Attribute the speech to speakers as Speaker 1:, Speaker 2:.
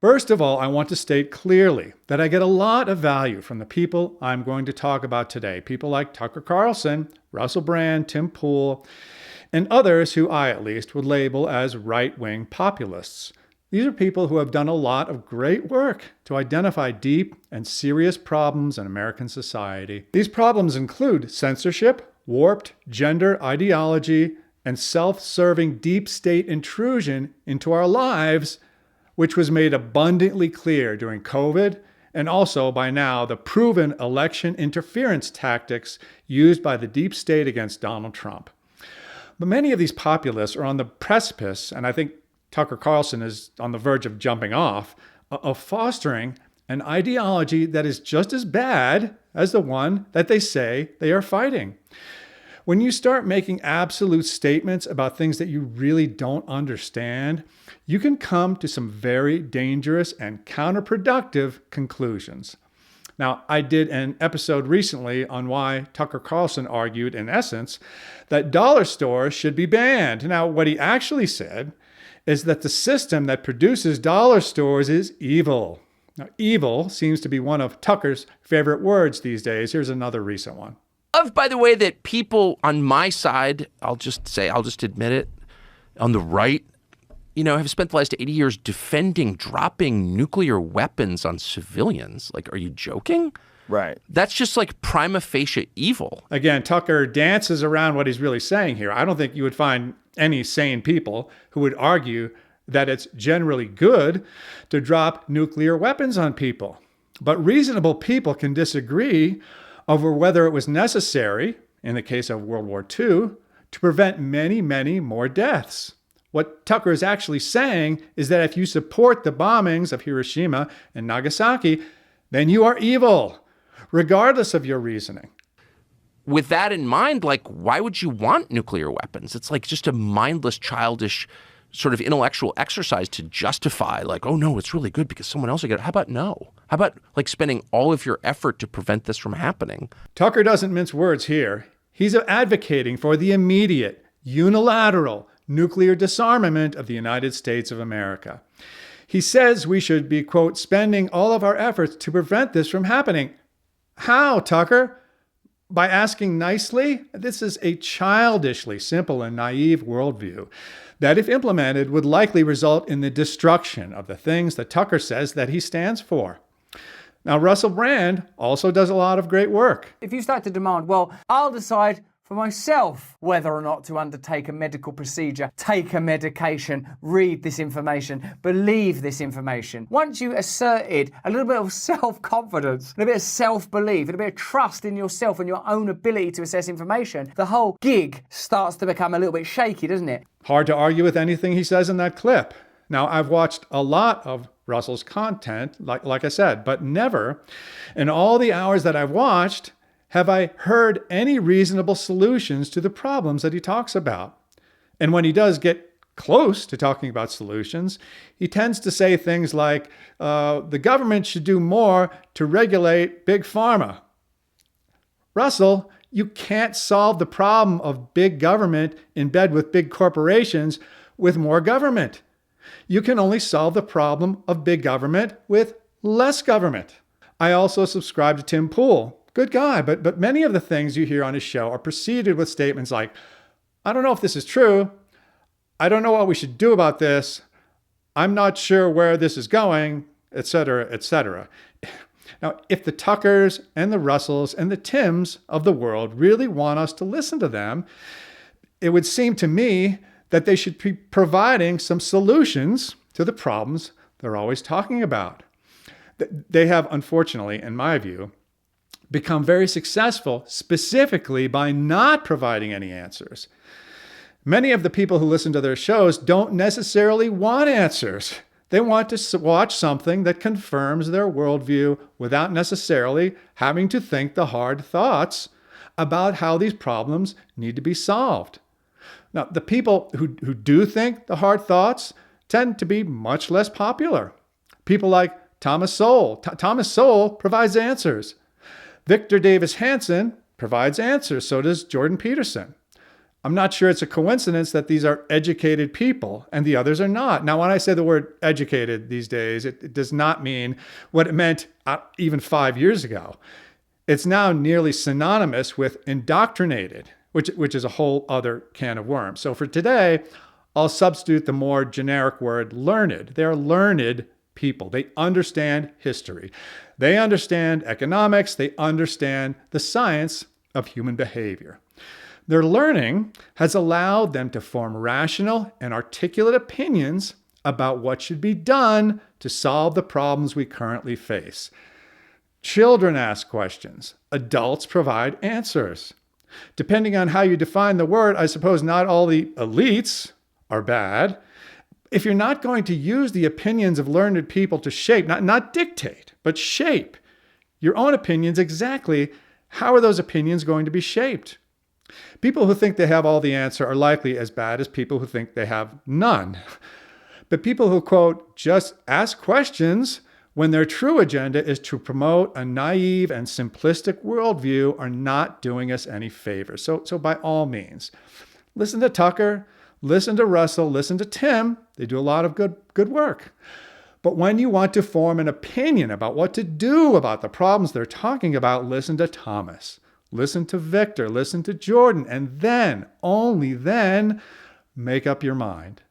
Speaker 1: First of all, I want to state clearly that I get a lot of value from the people I'm going to talk about today. People like Tucker Carlson, Russell Brand, Tim Pool, and others who I, at least, would label as right-wing populists. These are people who have done a lot of great work to identify deep and serious problems in American society. These problems include censorship, warped gender ideology, and self-serving deep state intrusion into our lives, which was made abundantly clear during COVID, and also by now the proven election interference tactics used by the deep state against Donald Trump. But many of these populists are on the precipice, and I think Tucker Carlson is on the verge of jumping off, of fostering an ideology that is just as bad as the one that they say they are fighting. When you start making absolute statements about things that you really don't understand, you can come to some very dangerous and counterproductive conclusions. Now, I did an episode recently on why Tucker Carlson argued, in essence, that dollar stores should be banned. Now, what he actually said is that the system that produces dollar stores is evil. Now, evil seems to be one of Tucker's favorite words these days. Here's another recent one.
Speaker 2: By the way, that people on my side, I'll just admit it, on the right, have spent the last 80 years defending dropping nuclear weapons on civilians. Like, are you joking?
Speaker 3: Right.
Speaker 2: That's just like prima facie evil.
Speaker 1: Again, Tucker dances around what he's really saying here. I don't think you would find any sane people who would argue that it's generally good to drop nuclear weapons on people. But reasonable people can disagree over whether it was necessary, in the case of World War II, to prevent many, many more deaths. What Tucker is actually saying is that if you support the bombings of Hiroshima and Nagasaki, then you are evil, regardless of your reasoning.
Speaker 2: With that in mind, why would you want nuclear weapons? It's like just a mindless, childish sort of intellectual exercise to justify, oh, no, it's really good because someone else will get it. How about no? How about spending all of your effort to prevent this from happening?
Speaker 1: Tucker doesn't mince words here. He's advocating for the immediate, unilateral nuclear disarmament of the United States of America. He says we should be, quote, spending all of our efforts to prevent this from happening. How, Tucker? By asking nicely? This is a childishly simple and naive worldview that, if implemented, would likely result in the destruction of the things that Tucker says that he stands for. Now, Russell Brand also does a lot of great work.
Speaker 4: If you start to demand, well, I'll decide for myself whether or not to undertake a medical procedure, take a medication, read this information, believe this information. Once you asserted a little bit of self-confidence, a little bit of self-belief, a little bit of trust in yourself and your own ability to assess information, the whole gig starts to become a little bit shaky, doesn't it?
Speaker 1: Hard to argue with anything he says in that clip. Now, I've watched a lot of Russell's content, like I said, but never, in all the hours that I've watched, have I heard any reasonable solutions to the problems that he talks about. And when he does get close to talking about solutions, he tends to say things like, the government should do more to regulate big pharma. Russell, you can't solve the problem of big government in bed with big corporations with more government. You can only solve the problem of big government with less government. I also subscribe to Tim Pool. Good guy, but many of the things you hear on his show are preceded with statements like, I don't know if this is true. I don't know what we should do about this. I'm not sure where this is going, etc., etc. Now, if the Tuckers and the Russells and the Tims of the world really want us to listen to them, it would seem to me that they should be providing some solutions to the problems they're always talking about. They have, unfortunately, in my view, become very successful specifically by not providing any answers. Many of the people who listen to their shows don't necessarily want answers. They want to watch something that confirms their worldview without necessarily having to think the hard thoughts about how these problems need to be solved. Now, the people who do think the hard thoughts tend to be much less popular. People like Thomas Sowell. Thomas Sowell provides answers. Victor Davis Hanson provides answers. So does Jordan Peterson. I'm not sure it's a coincidence that these are educated people and the others are not. Now, when I say the word educated these days, it does not mean what it meant even 5 years ago. It's now nearly synonymous with indoctrinated, which is a whole other can of worms. So for today, I'll substitute the more generic word learned. They're learned people. They understand history. They understand economics. They understand the science of human behavior. Their learning has allowed them to form rational and articulate opinions about what should be done to solve the problems we currently face. Children ask questions. Adults provide answers. Depending on how you define the word, I suppose not all the elites are bad. If you're not going to use the opinions of learned people to shape, not dictate, but shape your own opinions exactly, how are those opinions going to be shaped? People who think they have all the answer are likely as bad as people who think they have none. But people who, quote, just ask questions when their true agenda is to promote a naive and simplistic worldview are not doing us any favors. So by all means, listen to Tucker, listen to Russell, listen to Tim. They do a lot of good work. But when you want to form an opinion about what to do about the problems they're talking about, listen to Thomas, listen to Victor, listen to Jordan, and then, only then, make up your mind.